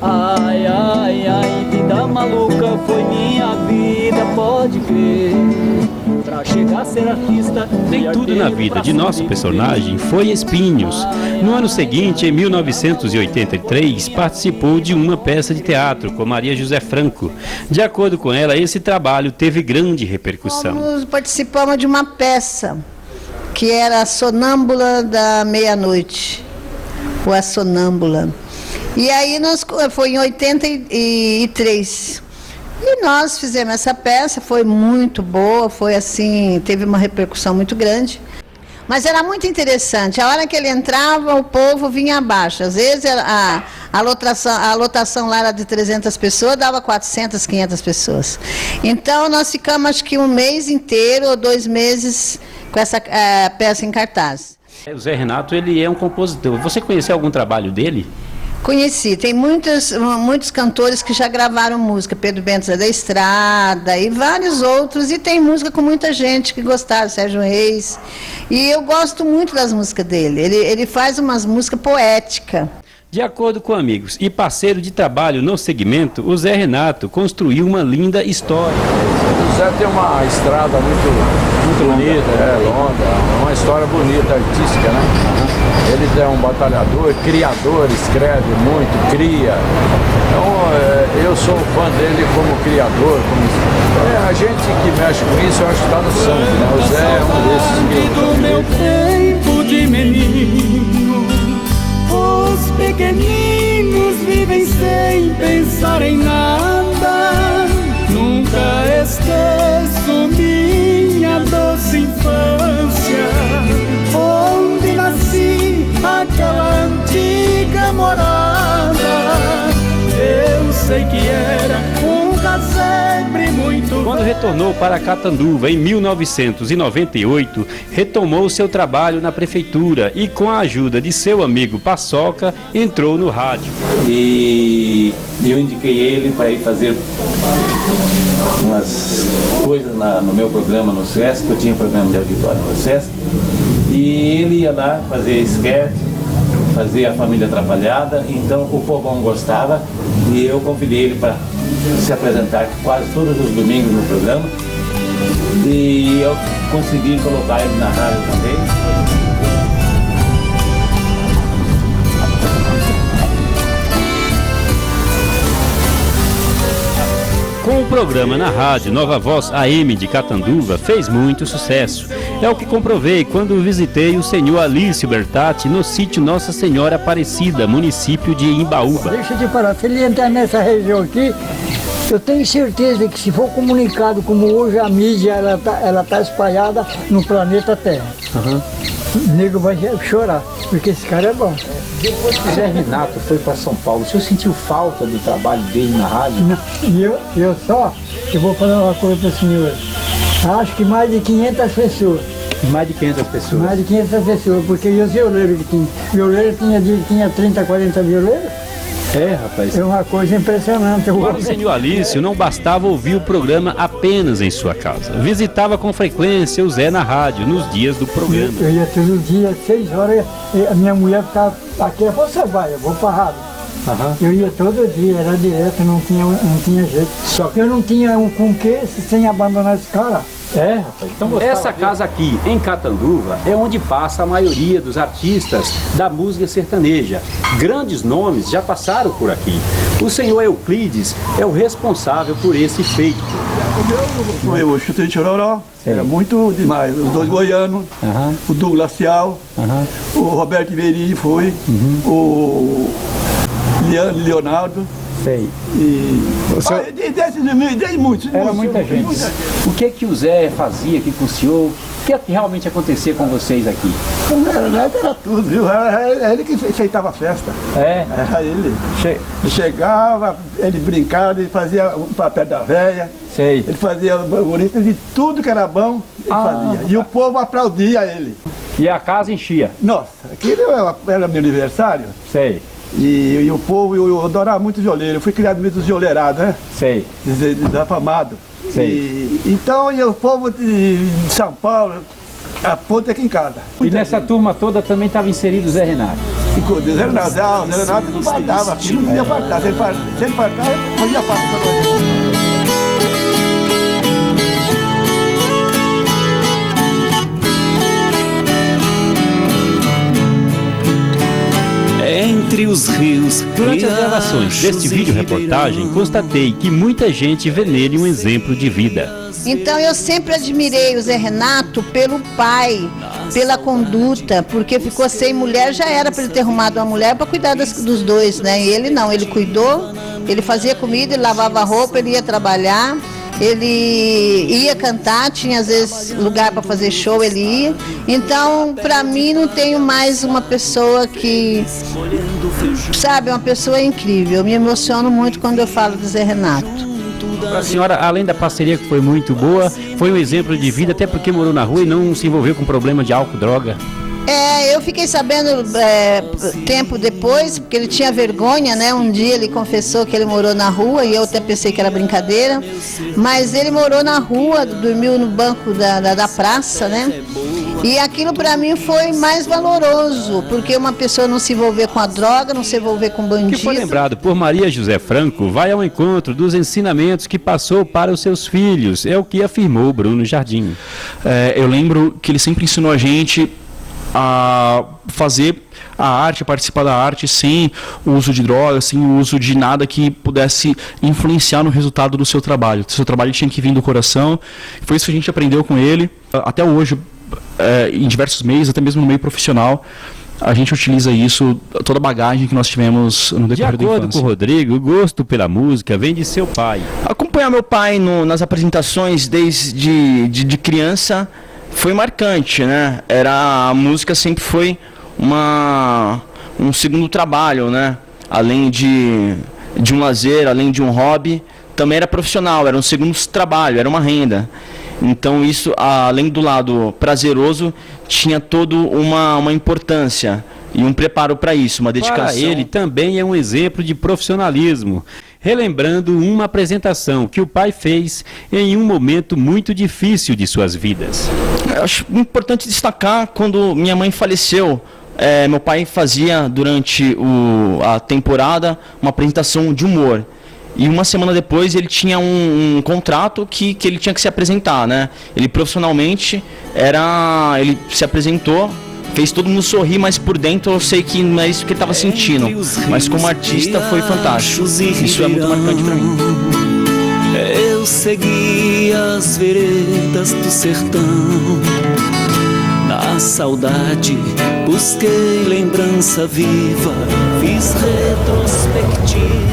Ai, ai, ai, vida maluca foi minha vida, pode crer. Pra chegar a ser artista, nem tudo na vida de nosso personagem foi espinhos. No ano seguinte, em 1983, participou de uma peça de teatro com Maria José Franco. De acordo com ela, esse trabalho teve grande repercussão. Nós participamos de uma peça que era a Sonâmbula da Meia-Noite, ou a Sonâmbula. E aí foi em 83. E nós fizemos essa peça, foi muito boa, foi assim, teve uma repercussão muito grande. Mas era muito interessante, a hora que ele entrava, o povo vinha abaixo. Às vezes a lotação lá era de 300 pessoas, dava 400, 500 pessoas. Então nós ficamos acho que um mês inteiro ou 2 meses com essa peça em cartaz. O Zé Renato, ele é um compositor. Você conheceu algum trabalho dele? Conheci, tem muitos cantores que já gravaram música, Pedro Bento Zé da Estrada e vários outros, e tem música com muita gente que gostaram, Sérgio Reis, e eu gosto muito das músicas dele, ele faz umas músicas poéticas. De acordo com amigos e parceiro de trabalho no segmento, o Zé Renato construiu uma linda história. O Zé tem uma estrada muito bonita, longa, uma história bonita, artística, né? Ele é um batalhador, criador, escreve muito, cria. Então, eu sou fã dele como criador. A gente que mexe com isso, eu acho que está no sangue, né? O Zé é um desses que do meu tempo de menino, os pequeninos vivem sem pensar em nada. Nunca esqueço minha doce infância, onde nasci, aquela antiga morada. Eu sei que era um casebre muito. Quando retornou para Catanduva em 1998, retomou seu trabalho na prefeitura e, com a ajuda de seu amigo Paçoca, entrou no rádio. E eu indiquei ele para ir fazer umas coisas no meu programa no SESC, eu tinha um programa de auditório no SESC, e ele ia lá fazer sketch, fazer a família atrapalhada, então o povão gostava e eu convidei ele para se apresentar quase todos os domingos no programa, e eu consegui colocar ele na rádio também. Com o programa na rádio Nova Voz AM de Catanduva fez muito sucesso. É o que comprovei quando visitei o senhor Alício Bertatti no sítio Nossa Senhora Aparecida, município de Imbaúba. Deixa eu te falar, se ele entrar nessa região aqui, eu tenho certeza que se for comunicado como hoje a mídia, ela tá espalhada no planeta Terra. O nego vai chorar, porque esse cara é bom. Depois que o Zé Renato foi para São Paulo, o senhor sentiu falta do trabalho dele na rádio? Não, eu vou falar uma coisa para o senhor. Acho que mais de 500 pessoas. Mais de 500 pessoas? Mais de 500 pessoas, porque e os violeiros que tinha? Violeiro tinha 30, 40 violeiros. É, rapaz. É uma coisa impressionante. Para o senhor Alício, não bastava ouvir o programa apenas em sua casa. Visitava com frequência o Zé na rádio, nos dias do programa. Eu ia todos os dias, 6 horas, a minha mulher ficava aqui, você vai, eu vou para a rádio. Eu ia todo dia, era direto, não tinha jeito. Só que eu não tinha com que sem abandonar esse cara. É, rapaz. Então essa casa aqui, em Catanduva, é onde passa a maioria dos artistas da música sertaneja. Grandes nomes já passaram por aqui. O senhor Euclides é o responsável por esse feito. Eu chutei de Chororó, era muito demais. Os dois goianos, o Douglas Cial, o Roberto Iveri foi, o Leonardo. Sei. Desde muitos. Era muita gente. O que o Zé fazia aqui com o senhor? O que realmente acontecia com vocês aqui? Era tudo, viu? Era ele que enfeitava a festa. É? Era ele. Chegava, ele brincava, ele fazia o papel da véia. Sei. Ele fazia bonito de tudo que era bom, ele fazia. E o povo aplaudia ele. E a casa enchia? Nossa, aquilo era meu aniversário. Sei. E o povo, eu adorava muito violeiro. Eu fui criado meio dos violeirados, né? Sei. Desafamado. Sei. Então, o povo de São Paulo, a ponta aqui em casa. E nessa turma toda também estava inserido o Zé Renato? Ficou, Zé Renato não faltava, aquilo não ia faltar. Se ele faltava, fazia falta para nós. Entre os rios. Durante as gravações deste vídeo-reportagem, constatei que muita gente vê nele um exemplo de vida. Então eu sempre admirei o Zé Renato pelo pai, pela conduta, porque ficou sem mulher, já era para ele ter arrumado uma mulher para cuidar dos dois, né? E ele não, ele cuidou, ele fazia comida, ele lavava roupa, ele ia trabalhar. Ele ia cantar, tinha às vezes lugar para fazer show, ele ia. Então, para mim, não tenho mais uma pessoa que, sabe, uma pessoa incrível. Eu me emociono muito quando eu falo do Zé Renato. Para a senhora, além da parceria que foi muito boa, foi um exemplo de vida, até porque morou na rua e não se envolveu com problema de álcool, droga. Eu fiquei sabendo tempo depois, porque ele tinha vergonha, né? Um dia ele confessou que ele morou na rua e eu até pensei que era brincadeira, mas ele morou na rua, dormiu no banco da praça, né? E aquilo para mim foi mais valoroso, porque uma pessoa não se envolver com a droga, não se envolver com bandido. Que foi lembrado por Maria José Franco, vai ao encontro dos ensinamentos que passou para os seus filhos, é o que afirmou Bruno Jardim. Eu lembro que ele sempre ensinou a gente a fazer a arte, a participar da arte sem o uso de drogas, sem o uso de nada que pudesse influenciar no resultado do seu trabalho. O seu trabalho tinha que vir do coração. Foi isso que a gente aprendeu com ele. Até hoje, em diversos meios, até mesmo no meio profissional, a gente utiliza isso, toda a bagagem que nós tivemos no decorrer da infância. De acordo com o Rodrigo, o gosto pela música vem de seu pai. Acompanhar meu pai nas apresentações desde de criança foi marcante, né? A música sempre foi um segundo trabalho, né? Além de um lazer, além de um hobby, também era profissional, era um segundo trabalho, era uma renda. Então isso, além do lado prazeroso, tinha toda uma importância e um preparo para isso, uma dedicação. Para ele também é um exemplo de profissionalismo, relembrando uma apresentação que o pai fez em um momento muito difícil de suas vidas. Eu acho importante destacar quando minha mãe faleceu. Meu pai fazia durante a temporada uma apresentação de humor. E uma semana depois ele tinha um contrato que ele tinha que se apresentar, né? Ele profissionalmente ele se apresentou, fez todo mundo sorrir, mas por dentro eu sei que não é isso que ele estava sentindo. Mas como artista foi fantástico. Isso é muito marcante para mim. Eu segui as veredas do sertão. Na saudade busquei lembrança viva, fiz retrospectiva.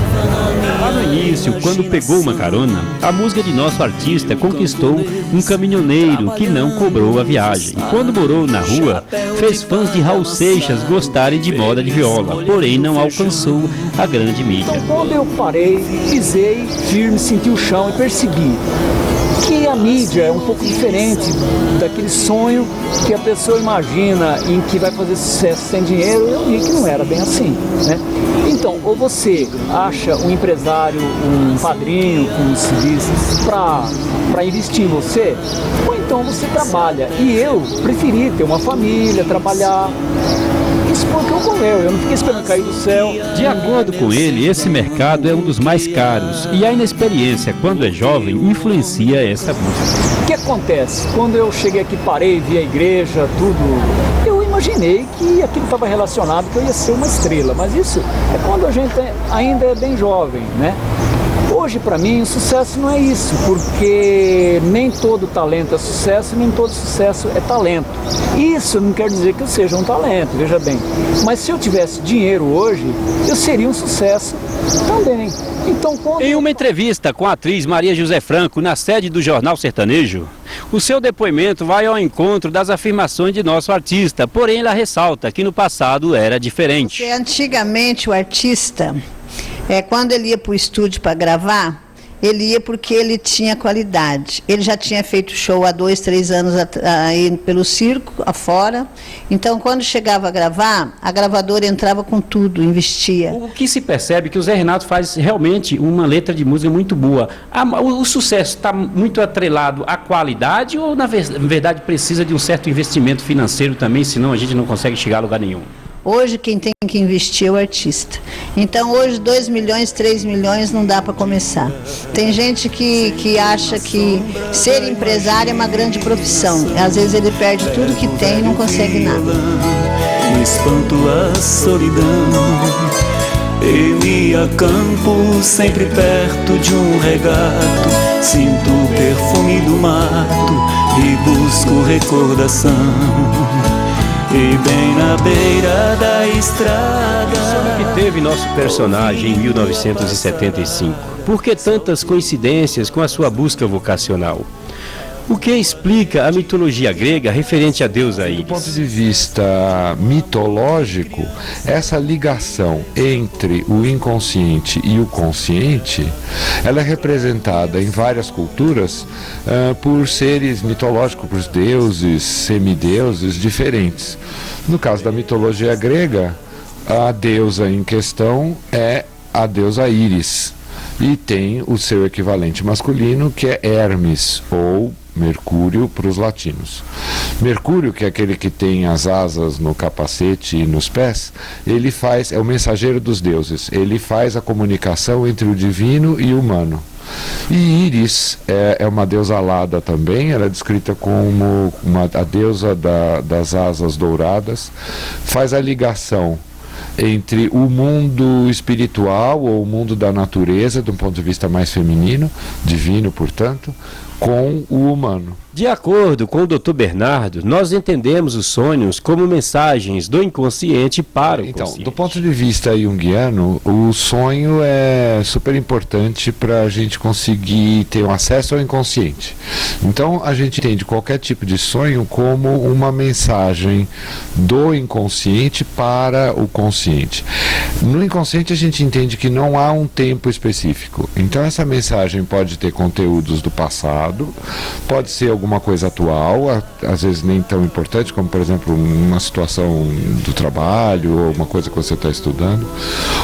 Lá no início, quando pegou uma carona, a música de nosso artista conquistou um caminhoneiro que não cobrou a viagem. Quando morou na rua, fez fãs de Raul Seixas gostarem de moda de viola, porém não alcançou a grande mídia. Então, quando eu parei, pisei firme, senti o chão e percebi que a mídia é um pouco diferente daquele sonho que a pessoa imagina em que vai fazer sucesso sem dinheiro. Eu vi que não era bem assim, né? Então, ou você acha um empresário, um padrinho, como se diz, para investir em você, ou então você trabalha. E eu preferi ter uma família, trabalhar. Isso foi o que ocorreu, eu não fiquei esperando cair do céu. De acordo com ele, esse mercado é um dos mais caros e a inexperiência, quando é jovem, influencia essa música. O que acontece? Quando eu cheguei aqui, parei, vi a igreja, tudo, eu imaginei que aquilo estava relacionado, que eu ia ser uma estrela, mas isso é quando a gente ainda é bem jovem, né? Hoje, para mim, o sucesso não é isso, porque nem todo talento é sucesso, nem todo sucesso é talento. Isso não quer dizer que eu seja um talento, veja bem. Mas se eu tivesse dinheiro hoje, eu seria um sucesso também. Então, em uma entrevista com a atriz Maria José Franco, na sede do Jornal Sertanejo, o seu depoimento vai ao encontro das afirmações de nosso artista, porém ela ressalta que no passado era diferente. Porque antigamente o artista, quando ele ia para o estúdio para gravar, ele ia porque ele tinha qualidade. Ele já tinha feito show há 2, 3 anos aí pelo circo, afora. Então, quando chegava a gravar, a gravadora entrava com tudo, investia. O que se percebe é que o Zé Renato faz realmente uma letra de música muito boa. O sucesso está muito atrelado à qualidade ou, na verdade, precisa de um certo investimento financeiro também, senão a gente não consegue chegar a lugar nenhum? Hoje quem tem que investir é o artista. Então hoje 2 milhões, 3 milhões não dá para começar. Tem gente que acha que ser empresário é uma grande profissão. Às vezes ele perde tudo que tem e não consegue nada. Espanto a solidão. Eu ia a campo, sempre perto de um regato. Sinto o perfume do mato e busco recordação. E bem na beira da estrada. O sonho que teve nosso personagem em 1975. Por que tantas coincidências com a sua busca vocacional? O que explica a mitologia grega referente a deusa Íris? Do ponto de vista mitológico, essa ligação entre o inconsciente e o consciente, ela é representada em várias culturas por seres mitológicos, por deuses, semideuses diferentes. No caso da mitologia grega, a deusa em questão é a deusa Íris e tem o seu equivalente masculino, que é Hermes, ou Mercúrio para os latinos. Mercúrio, que é aquele que tem as asas no capacete e nos pés, ele é o mensageiro dos deuses, ele faz a comunicação entre o divino e o humano. E Íris é uma deusa alada também, ela é descrita como a deusa das asas douradas, faz a ligação entre o mundo espiritual ou o mundo da natureza, de um ponto de vista mais feminino, divino, portanto, com o humano. De acordo com o Dr. Bernardo, nós entendemos os sonhos como mensagens do inconsciente para o consciente. Então, do ponto de vista junguiano, o sonho é super importante para a gente conseguir ter um acesso ao inconsciente. Então, a gente entende qualquer tipo de sonho como uma mensagem do inconsciente para o consciente. No inconsciente, a gente entende que não há um tempo específico. Então, essa mensagem pode ter conteúdos do passado, pode ser alguma coisa atual, às vezes nem tão importante, como por exemplo uma situação do trabalho ou uma coisa que você está estudando,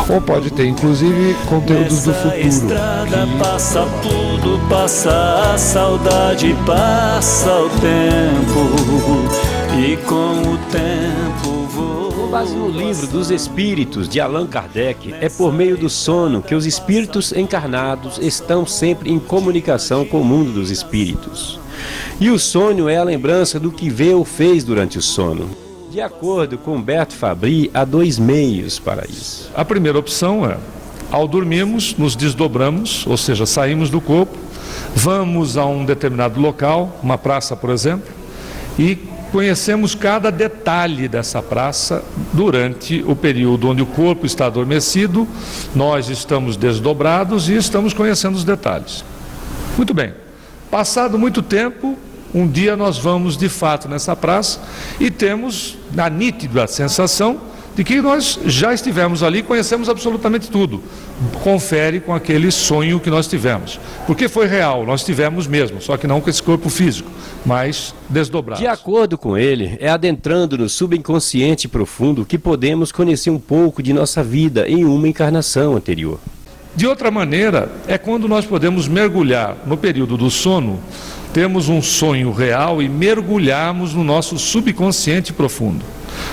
ou pode ter inclusive conteúdos do futuro. Estrada passa tudo, passa a saudade, passa o tempo, e com o tempo vou. Com base no livro dos Espíritos de Allan Kardec, é por meio do sono que os espíritos encarnados estão sempre em comunicação com o mundo dos espíritos. E o sonho é a lembrança do que vê ou fez durante o sono. De acordo com Humberto Fabry, há 2 meios para isso. A primeira opção é, ao dormirmos, nos desdobramos, ou seja, saímos do corpo Vamos a um determinado local, uma praça, por exemplo, e conhecemos cada detalhe dessa praça durante o período onde o corpo está adormecido, nós estamos desdobrados e estamos conhecendo os detalhes. Muito bem. Passado muito tempo, um dia nós vamos de fato nessa praça e temos a nítida sensação de que nós já estivemos ali e conhecemos absolutamente tudo. Confere com aquele sonho que nós tivemos. Porque foi real, nós tivemos mesmo, só que não com esse corpo físico, mas desdobrado. De acordo com ele, é adentrando no subconsciente profundo que podemos conhecer um pouco de nossa vida em uma encarnação anterior. De outra maneira, é quando nós podemos mergulhar no período do sono, temos um sonho real e mergulharmos no nosso subconsciente profundo.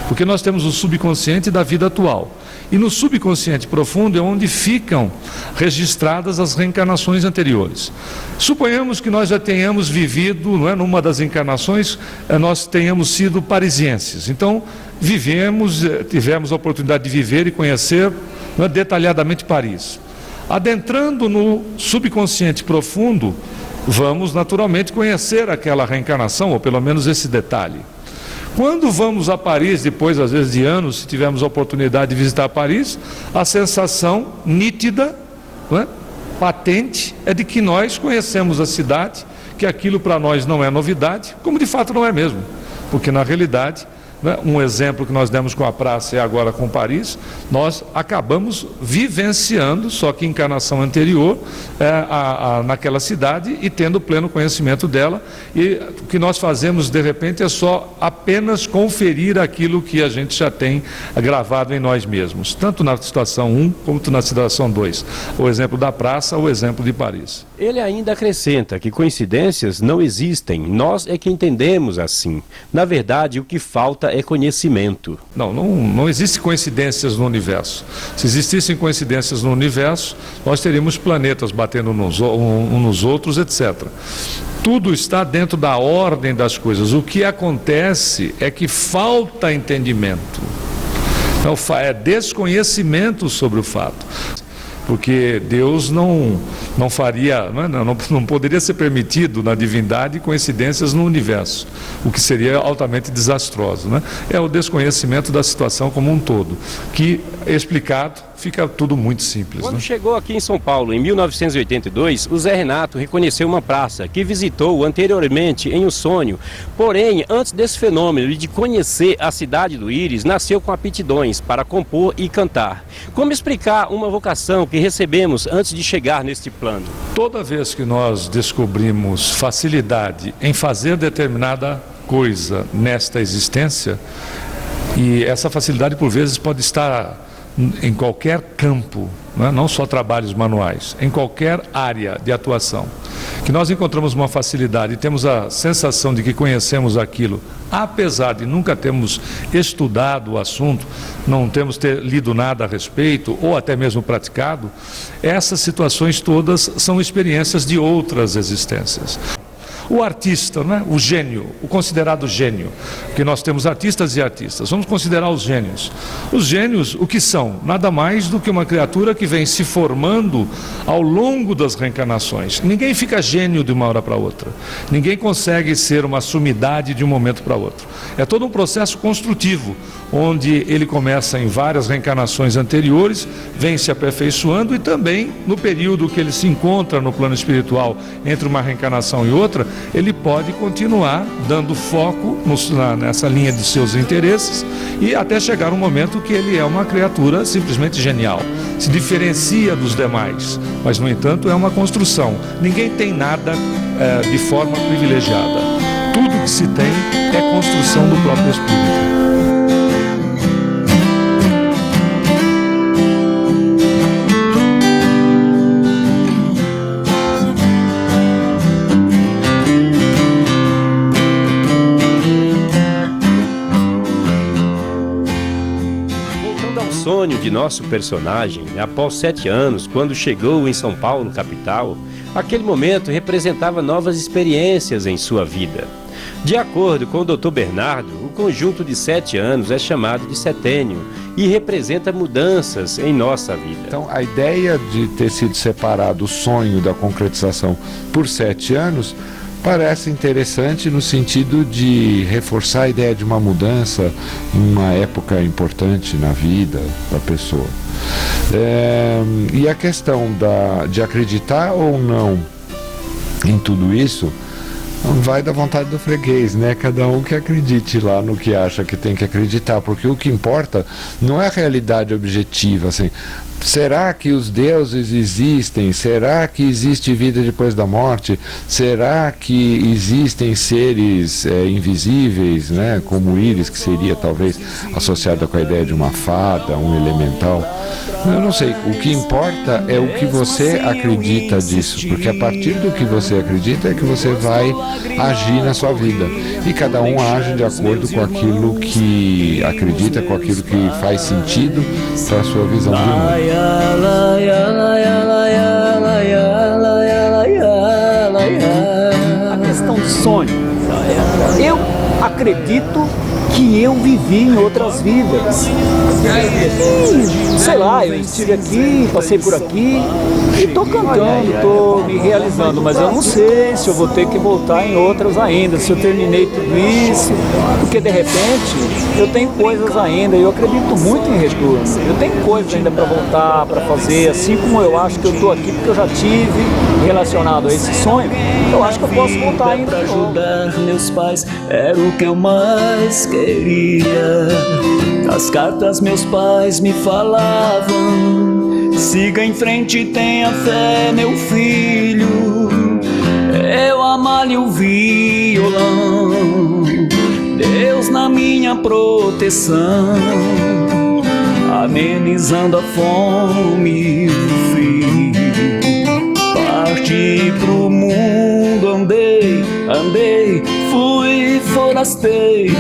Porque nós temos o subconsciente da vida atual. E no subconsciente profundo é onde ficam registradas as reencarnações anteriores. Suponhamos que nós já tenhamos vivido, não é, numa das encarnações, nós tenhamos sido parisienses. Então, tivemos a oportunidade de viver e conhecer, não é, detalhadamente Paris. Adentrando no subconsciente profundo, vamos naturalmente conhecer aquela reencarnação, ou pelo menos esse detalhe. Quando vamos a Paris, depois às vezes de anos, se tivermos a oportunidade de visitar Paris, a sensação nítida, não é, patente, é de que nós conhecemos a cidade, que aquilo para nós não é novidade, como de fato não é mesmo, porque na realidade, né, um exemplo que nós demos com a praça e agora com Paris, nós acabamos vivenciando, só que encarnação anterior, naquela cidade e tendo pleno conhecimento dela, e o que nós fazemos de repente é só apenas conferir aquilo que a gente já tem gravado em nós mesmos, tanto na situação 1 como na situação 2, o exemplo da praça, o exemplo de Paris. Ele ainda acrescenta que coincidências não existem, nós é que entendemos assim. Na verdade, o que falta é conhecimento. Não existe coincidências no universo. Se existissem coincidências no universo, nós teríamos planetas batendo uns nos outros, etc. Tudo está dentro da ordem das coisas. O que acontece é que falta entendimento. Então, é desconhecimento sobre o fato. Porque Deus não faria, não poderia ser permitido na divindade coincidências no universo, o que seria altamente desastroso, né? É o desconhecimento da situação como um todo, que explicado fica tudo muito simples. Quando chegou aqui em São Paulo, em 1982, o Zé Renato reconheceu uma praça que visitou anteriormente em um sonho. Porém, antes desse fenômeno e de conhecer a cidade do Íris, nasceu com aptidões para compor e cantar. Como explicar uma vocação que recebemos antes de chegar neste plano? Toda vez que nós descobrimos facilidade em fazer determinada coisa nesta existência, e essa facilidade por vezes pode estar em qualquer campo, né? Não só trabalhos manuais, em qualquer área de atuação, que nós encontramos uma facilidade e temos a sensação de que conhecemos aquilo, apesar de nunca termos estudado o assunto, não temos lido nada a respeito, ou até mesmo praticado, essas situações todas são experiências de outras existências. O artista, né? O gênio, o considerado gênio, porque nós temos artistas e artistas, vamos considerar os gênios. Os gênios, o que são? Nada mais do que uma criatura que vem se formando ao longo das reencarnações. Ninguém fica gênio de uma hora para outra, ninguém consegue ser uma sumidade de um momento para outro. É todo um processo construtivo, onde ele começa em várias reencarnações anteriores, vem se aperfeiçoando e também no período que ele se encontra no plano espiritual, entre uma reencarnação e outra, ele pode continuar dando foco nessa linha de seus interesses e até chegar um momento que ele é uma criatura simplesmente genial, se diferencia dos demais, mas no entanto é uma construção. Ninguém tem nada de forma privilegiada. Tudo que se tem é construção do próprio espírito. Sonho de nosso personagem, após 7 anos, quando chegou em São Paulo, capital, aquele momento representava novas experiências em sua vida. De acordo com o Dr. Bernardo, o conjunto de 7 anos é chamado de setênio e representa mudanças em nossa vida. Então, a ideia de ter sido separado o sonho da concretização por 7 anos parece interessante no sentido de reforçar a ideia de uma mudança, uma época importante na vida da pessoa. E a questão de acreditar ou não em tudo isso vai da vontade do freguês, né? Cada um que acredite lá no que acha que tem que acreditar, porque o que importa não é a realidade objetiva, assim. Será que os deuses existem? Será que existe vida depois da morte? Será que existem seres invisíveis, né? Como o Íris, que seria talvez associado com a ideia de uma fada, um elemental? Eu não sei. O que importa é o que você acredita disso, porque a partir do que você acredita é que você vai agir na sua vida. E cada um age de acordo com aquilo que acredita, com aquilo que faz sentido para a sua visão de mundo. A questão do sonho. Eu acredito que eu vivi em outras vidas. Sei lá, eu estive aqui, passei por aqui e estou cantando, estou me realizando, mas eu não sei se eu vou ter que voltar em outras ainda, se eu terminei tudo isso, porque de repente eu tenho coisas ainda, eu acredito muito em retorno, eu tenho coisas ainda para voltar, para fazer, assim como eu acho que eu estou aqui porque eu já tive relacionado a esse sonho, eu acho que eu posso voltar ainda. Para ajudar meus pais era o que eu mais queria. Nas cartas meus pais me falavam: siga em frente e tenha fé, meu filho. Eu amalho o violão, Deus na minha proteção, amenizando a fome e o frio. Parti pro mundo, andei, fui forasteiro.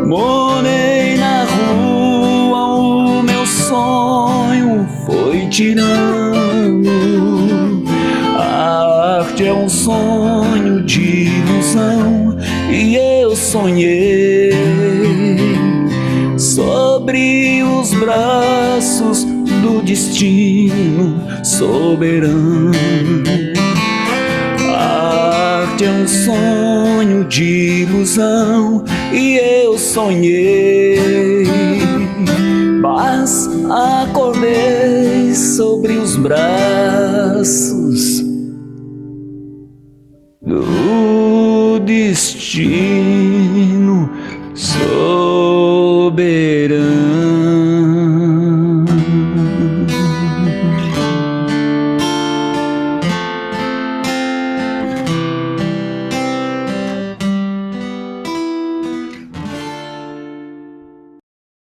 Morei na rua, o meu sonho foi tirando. A arte é um sonho de ilusão e eu sonhei sobre os braços do destino soberano. A arte é um sonho de ilusão e eu sonhei, mas acordei sobre os braços do destino soberano.